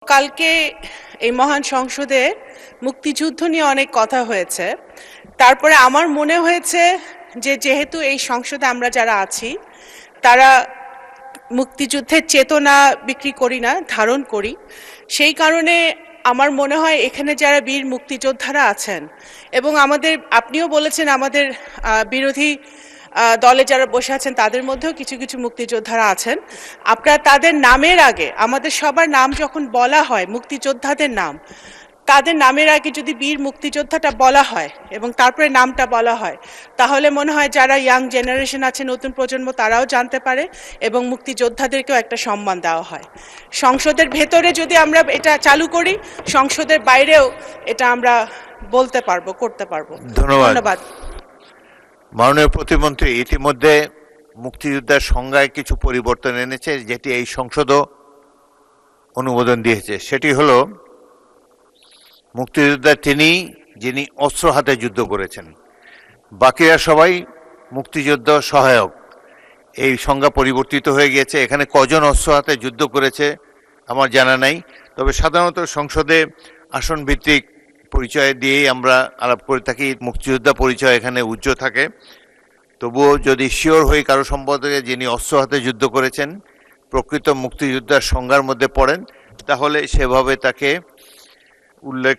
কালকে এই মহান সংসদে মুক্তিযুদ্ধ নিয়ে অনেক কথা হয়েছে। তারপরে আমার মনে হয়েছে যে যেহেতু এই সংসদে আমরা যারা আছি তারা মুক্তিযুদ্ধের চেতনা বিক্রি করি না, ধারণ করি। সেই কারণে আমার মনে হয় এখানে যারা বীর মুক্তিযোদ্ধারা আছেন এবং আপনিও বলেছেন আমাদের বিরোধী দলে যারা বসে আছেন তাদের মধ্যেও কিছু কিছু মুক্তিযোদ্ধারা আছেন। আপনারা তাদের নামের আগে, আমাদের সবার নাম যখন বলা হয়, মুক্তিযোদ্ধাদের নাম, তাদের নামের আগে যদি বীর মুক্তিযোদ্ধাটা বলা হয় এবং তারপরে নামটা বলা হয়, তাহলে মনে হয় যারা ইয়াং জেনারেশন আছে, নতুন প্রজন্ম, তারাও জানতে পারে এবং মুক্তিযোদ্ধাদেরকেও একটা সম্মান দেওয়া হয়। সংসদের ভেতরে যদি আমরা এটা চালু করি, সংসদের বাইরেও এটা আমরা বলতে পারবো, করতে পারবো। ধন্যবাদ। মাননীয় প্রতিমন্ত্রী ইতিমধ্যে মুক্তিযোদ্ধার সংজ্ঞায় কিছু পরিবর্তন এনেছে, যেটি এই সংসদও অনুমোদন দিয়েছে। সেটি হলো মুক্তিযোদ্ধা তিনি যিনি অস্ত্র হাতে যুদ্ধ করেছেন, বাকিরা সবাই মুক্তিযোদ্ধা সহায়ক। এই সংজ্ঞা পরিবর্তিত হয়ে গিয়েছে। এখানে কজন অস্ত্র হাতে যুদ্ধ করেছে আমার জানা নাই, তবে সাধারণত সংসদে আসন ভিত্তিক পরিচয় দিয়েই আমরা আলাপ করে থাকি। মুক্তিযোদ্ধা পরিচয় এখানে উজ্জ্বল থাকে। তবুও যদি শিওর হই কারো সম্পর্কে যিনি অস্ত্র হাতে যুদ্ধ করেছেন, প্রকৃত মুক্তিযোদ্ধার সংজ্ঞার মধ্যে পড়েন, তাহলে সেভাবে তাকে উল্লেখ